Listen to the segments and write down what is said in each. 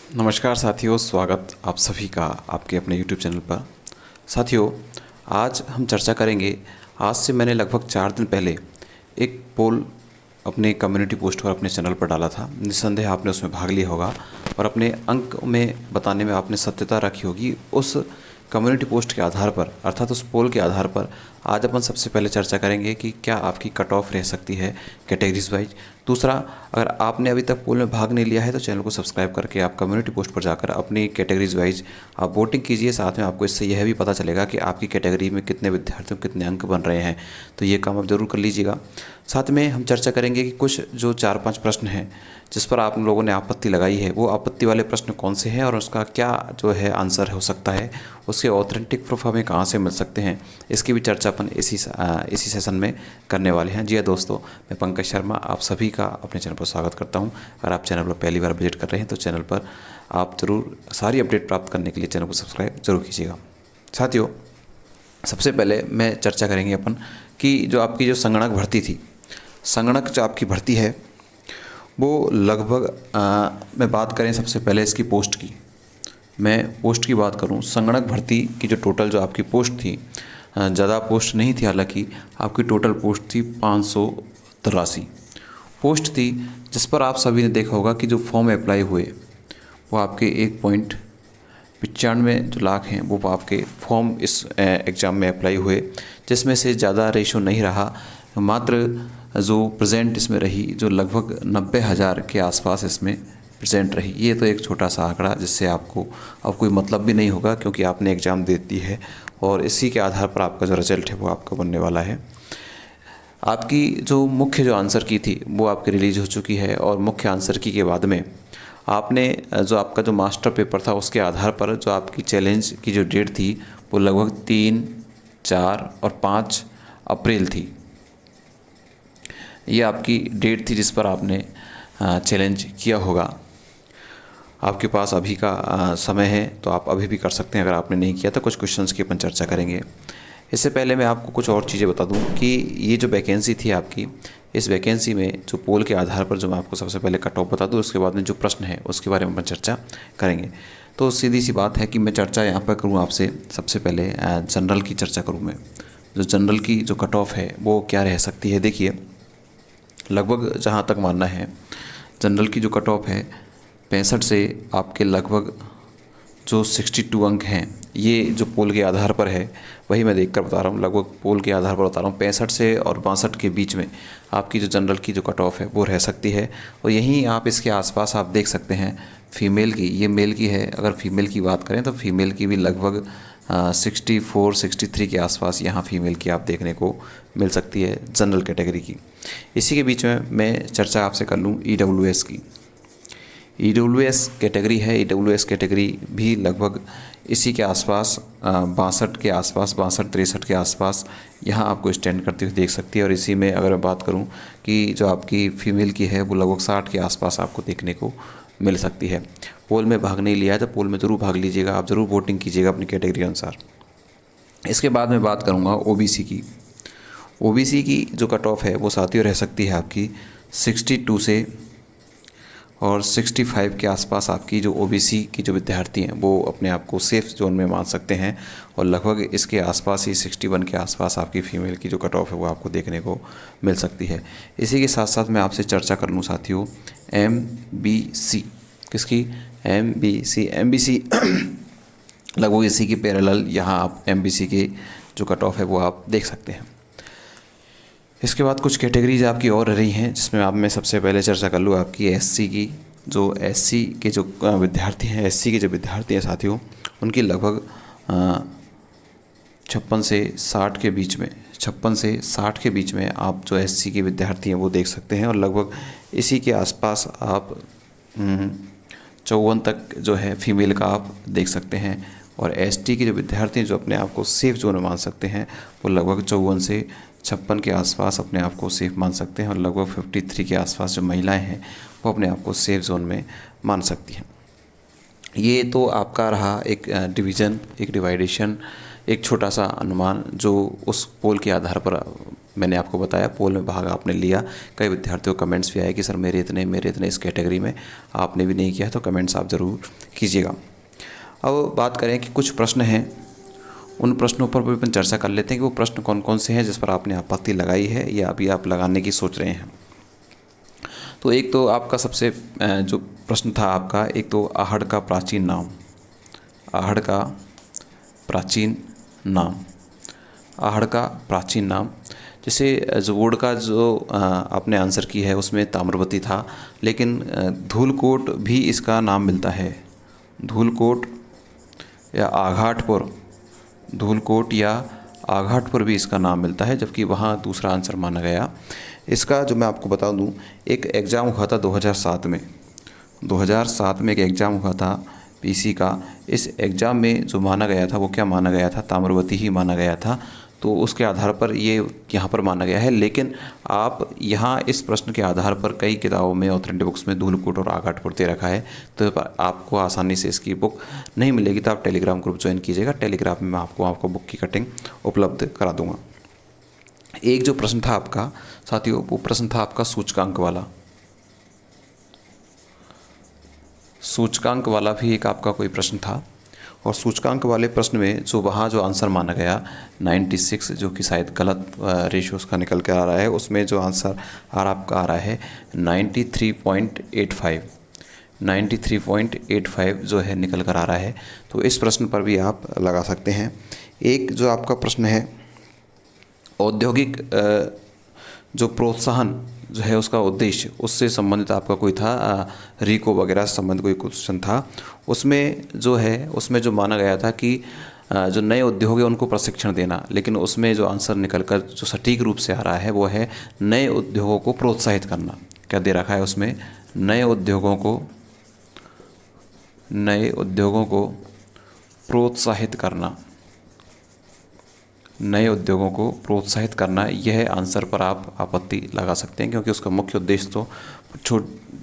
नमस्कार साथियों, स्वागत आप सभी का आपके अपने YouTube चैनल पर। साथियों, आज हम चर्चा करेंगे। आज से मैंने लगभग 4 दिन पहले एक पोल अपने कम्युनिटी पोस्ट पर अपने चैनल पर डाला था। निस्संदेह आपने उसमें भाग लिया होगा और अपने अंक में बताने में आपने सत्यता रखी होगी। उस कम्युनिटी पोस्ट के आधार पर, अर्थात उस पोल के आधार पर आज अपन सबसे पहले चर्चा करेंगे कि क्या आपकी कट ऑफ रह सकती है कैटेगरीज वाइज। दूसरा, अगर आपने अभी तक पोल में भाग नहीं लिया है तो चैनल को सब्सक्राइब करके आप कम्युनिटी पोस्ट पर जाकर अपनी कैटेगरीज वाइज आप वोटिंग कीजिए। साथ में आपको इससे यह भी पता चलेगा कि आपकी कैटेगरी में कितने विद्यार्थियों को कितने अंक बन रहे हैं, तो ये काम आप ज़रूर कर लीजिएगा। साथ में हम चर्चा करेंगे कि कुछ जो 4-5 प्रश्न हैं जिस पर आप लोगों ने आपत्ति लगाई है, वो आपत्ति वाले प्रश्न कौन से हैं और उसका क्या जो है आंसर हो सकता है, उसके ऑथेंटिक प्रूफ हमें कहाँ से मिल सकते हैं, इसकी भी चर्चा अपन इसी सेशन में करने वाले हैं। जी हाँ दोस्तों, मैं पंकज शर्मा आप सभी का अपने चैनल पर स्वागत करता हूं। अगर आप चैनल पर पहली बार विजिट कर रहे हैं तो चैनल पर आप ज़रूर सारी अपडेट प्राप्त करने के लिए चैनल को सब्सक्राइब जरूर कीजिएगा। साथियों, सबसे पहले मैं चर्चा करेंगे अपन कि जो आपकी जो संगणक भर्ती थी, संगणक जो आपकी भर्ती है वो लगभग मैं बात करें सबसे पहले इसकी पोस्ट की, मैं पोस्ट की बात करूं, संगणक भर्ती की जो टोटल जो आपकी पोस्ट थी, ज़्यादा पोस्ट नहीं थी, हालांकि आपकी टोटल पोस्ट थी 583 पोस्ट थी, जिस पर आप सभी ने देखा होगा कि जो फॉर्म अप्लाई हुए वो आपके 1.95 जो लाख हैं वो आपके फॉर्म इस एग्ज़ाम में अप्लाई हुए, जिसमें से ज़्यादा रेशो नहीं रहा। मात्र जो प्रेजेंट इसमें रही जो लगभग 90,000 के आसपास इसमें प्रेजेंट रही। ये तो एक छोटा सा आंकड़ा जिससे आपको अब कोई मतलब भी नहीं होगा, क्योंकि आपने एग्ज़ाम दे दी है और इसी के आधार पर आपका जो रिजल्ट है वो आपका बनने वाला है। आपकी जो मुख्य जो आंसर की थी वो आपकी रिलीज़ हो चुकी है और मुख्य आंसर की के बाद में आपने जो आपका जो मास्टर पेपर था उसके आधार पर जो आपकी चैलेंज की जो डेट थी वो लगभग 3, 4 और 5 अप्रैल थी। ये आपकी डेट थी जिस पर आपने चैलेंज किया होगा। आपके पास अभी का समय है तो आप अभी भी कर सकते हैं। अगर आपने नहीं किया तो कुछ क्वेश्चंस की अपन चर्चा करेंगे। इससे पहले मैं आपको कुछ और चीज़ें बता दूं कि ये जो वैकेंसी थी आपकी, इस वैकेंसी में जो पोल के आधार पर जो मैं आपको सबसे पहले कट ऑफ बता दूं, उसके बाद में जो प्रश्न है उसके बारे में अपन चर्चा करेंगे। तो सीधी सी बात है कि मैं चर्चा यहाँ पर करूँ आपसे, सबसे पहले जनरल की चर्चा करूँ मैं। जो जनरल की जो कट ऑफ है वो क्या रह सकती है, देखिए लगभग जहाँ तक मानना है जनरल की जो कट ऑफ है 65 से आपके लगभग जो 62 अंक हैं, ये जो पोल के आधार पर है वही मैं देखकर बता रहा हूँ। लगभग पोल के आधार पर बता रहा हूँ 65 से और 62 के बीच में आपकी जो जनरल की जो कट ऑफ है वो रह सकती है। और यहीं आप इसके आसपास आप देख सकते हैं फीमेल की, ये मेल की है। अगर फीमेल की बात करें तो फीमेल की भी लगभग 64, 63 के आसपास यहाँ फीमेल की आप देखने को मिल सकती है जनरल कैटेगरी की। इसी के बीच में मैं चर्चा आपसे कर लूँ EWS की। EWS कैटेगरी है, EWS कैटेगरी भी लगभग इसी के आसपास 62 के आसपास, 62-63 के आसपास यहाँ आपको स्टैंड करती हुई देख सकती है। और इसी में अगर मैं बात करूँ कि जो आपकी फ़ीमेल की है वो लगभग 60 के आसपास आपको देखने को मिल सकती है। पोल में भाग नहीं लिया है तो पोल में ज़रूर भाग लीजिएगा, आप ज़रूर वोटिंग कीजिएगा अपनी कैटेगरी अनुसार। इसके बाद मैं बात करूँगा OBC की। OBC की जो कट ऑफ है वो साथियों रह सकती है आपकी 62 से और 65 के आसपास। आपकी जो OBC की जो विद्यार्थी हैं वो अपने आप को सेफ़ जोन में मान सकते हैं और लगभग इसके आसपास ही 61 के आसपास आपकी फ़ीमेल की जो कट ऑफ है वो आपको देखने को मिल सकती है। इसी के साथ साथ मैं आपसे चर्चा कर लूँ साथियों MBC, किसकी MBC लगभग इसी की पैरेलल यहाँ आप MBC के जो कट ऑफ है वो आप देख सकते हैं। इसके बाद कुछ कैटेगरीज आपकी और रही हैं जिसमें आप मैं सबसे पहले चर्चा कर लूँ आपकी SC की। जो SC के जो विद्यार्थी हैं, SC के जो विद्यार्थी हैं साथियों, उनकी लगभग 56 से 60 के बीच में, 56 से 60 के बीच में आप जो SC के विद्यार्थी हैं वो देख सकते हैं। और लगभग इसी के आसपास आप 54 तक जो है फीमेल का आप देख सकते हैं। और ST के जो विद्यार्थी जो अपने आप को सेफ़ जोन में मान सकते हैं वो लगभग 54 से 56 के आसपास अपने आप को सेफ़ मान सकते हैं। और लगभग 53 के आसपास जो महिलाएं हैं वो अपने आप को सेफ़ जोन में मान सकती हैं। ये तो आपका रहा एक डिवीज़न, एक डिवाइडेशन, एक छोटा सा अनुमान जो उस पोल के आधार पर मैंने आपको बताया पोल में भाग आपने लिया। कई विद्यार्थियों को कमेंट्स भी आए कि सर मेरे इतने इस कैटेगरी में, आपने भी नहीं किया तो कमेंट्स आप ज़रूर कीजिएगा। अब बात करें कि कुछ प्रश्न हैं, उन प्रश्नों पर भी अपन चर्चा कर लेते हैं कि वो प्रश्न कौन कौन से हैं जिस पर आपने आपत्ति लगाई है या अभी आप लगाने की सोच रहे हैं। तो एक तो आपका सबसे जो प्रश्न था आपका, एक तो आहड़ का प्राचीन नाम, आहड़ का प्राचीन नाम, आहड़ का प्राचीन नाम। जैसे जोड़ का जो आपने आंसर की है उसमें ताम्रवती था, लेकिन धूलकोट भी इसका नाम मिलता है, धूलकोट या आघाटपुर, धूलकोट या आघाटपुर भी इसका नाम मिलता है, जबकि वहाँ दूसरा आंसर माना गया। इसका जो मैं आपको बता दूं, एक एग्ज़ाम हुआ था 2007 में, 2007 में एक एग्ज़ाम हुआ था पीसी का। इस एग्ज़ाम में जो माना गया था वो क्या माना गया था, ताम्रवती ही माना गया था। तो उसके आधार पर ये यहाँ पर माना गया है, लेकिन आप यहाँ इस प्रश्न के आधार पर कई किताबों में, ऑथेंटिक बुक्स में धूलकोट और आघाटपुर दे रखा है, तो आपको आसानी से इसकी बुक नहीं मिलेगी तो आप टेलीग्राम ग्रुप ज्वाइन कीजिएगा। टेलीग्राम में मैं आपको बुक की कटिंग उपलब्ध करा दूँगा। एक जो प्रश्न था आपका साथियों, वो प्रश्न था आपका सूचकांक वाला, सूचकांक वाला भी एक आपका कोई प्रश्न था। और सूचकांक वाले प्रश्न में जो वहाँ जो आंसर माना गया 96, जो कि शायद गलत रेशियो उसका निकल कर आ रहा है, उसमें जो आंसर आपका आ रहा है 93.85, 93.85 जो है निकल कर आ रहा है। तो इस प्रश्न पर भी आप लगा सकते हैं। एक जो आपका प्रश्न है औद्योगिक जो प्रोत्साहन जो है उसका उद्देश्य, उससे संबंधित आपका कोई था, रिको वगैरह से संबंधित कोई क्वेश्चन था। उसमें जो है, उसमें जो माना गया था कि जो नए उद्योग है उनको प्रशिक्षण देना, लेकिन उसमें जो आंसर निकल कर जो सटीक रूप से आ रहा है वो है नए उद्योगों को प्रोत्साहित करना। क्या दे रखा है उसमें, नए उद्योगों को प्रोत्साहित करना, नए उद्योगों को प्रोत्साहित करना। यह आंसर पर आप आपत्ति लगा सकते हैं, क्योंकि उसका मुख्य उद्देश्य तो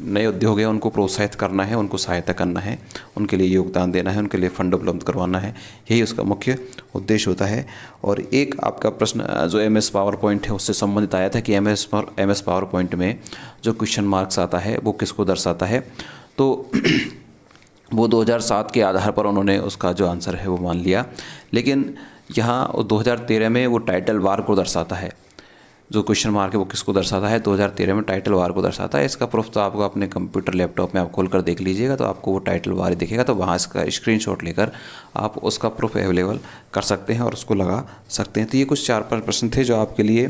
नए उद्योग है उनको प्रोत्साहित करना है, उनको सहायता करना है, उनके लिए योगदान देना है, उनके लिए फंड उपलब्ध करवाना है, यही उसका मुख्य उद्देश्य होता है। और एक आपका प्रश्न जो MS पावर पॉइंट है उससे संबंधित आया था कि MS पावर पॉइंट में जो क्वेश्चन मार्क्स आता है वो किसको दर्शाता है। तो वो 2007 के आधार पर उन्होंने उसका जो आंसर है वो मान लिया, लेकिन यहाँ 2013 में वो टाइटल वार को दर्शाता है। जो क्वेश्चन मार्क है वो किसको दर्शाता है, 2013 में टाइटल वार को दर्शाता है। इसका प्रूफ तो आपको अपने कंप्यूटर लैपटॉप में आप खोल कर देख लीजिएगा, तो आपको वो टाइटल वार ही दिखेगा। तो वहाँ इसका स्क्रीनशॉट लेकर आप उसका प्रूफ अवेलेबल कर सकते हैं और उसको लगा सकते हैं। तो ये कुछ 4-5 प्रश्न थे जो आपके लिए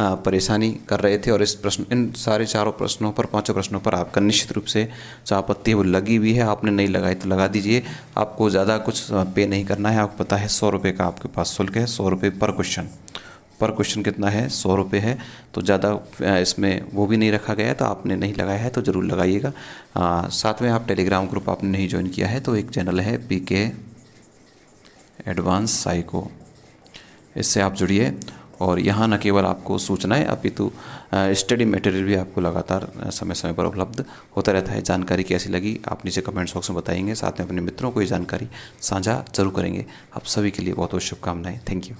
परेशानी कर रहे थे, और इन सारे 4 प्रश्नों पर, 5 प्रश्नों पर आपका निश्चित रूप से जो आपत्ति है वो लगी हुई है। आपने नहीं लगाई तो लगा दीजिए, आपको ज़्यादा कुछ पे नहीं करना है। आपको पता है 100 रुपये का आपके पास शुल्क है, 100 रुपये पर क्वेश्चन कितना है, 100 रुपये है। तो ज़्यादा इसमें वो भी नहीं रखा गया है, तो आपने नहीं लगाया है तो ज़रूर लगाइएगा। साथ में आप टेलीग्राम ग्रुप आपने नहीं ज्वाइन किया है तो एक चैनल है PK एडवांस साइको, इससे आप जुड़िए। और यहाँ न केवल आपको सूचनाएं अपितु स्टडी मटेरियल भी आपको लगातार समय समय पर उपलब्ध होता रहता है। जानकारी कैसी लगी आप नीचे कमेंट बॉक्स में बताएंगे, साथ में अपने मित्रों को ये जानकारी साझा जरूर करेंगे। आप सभी के लिए बहुत बहुत शुभकामनाएं। Thank you.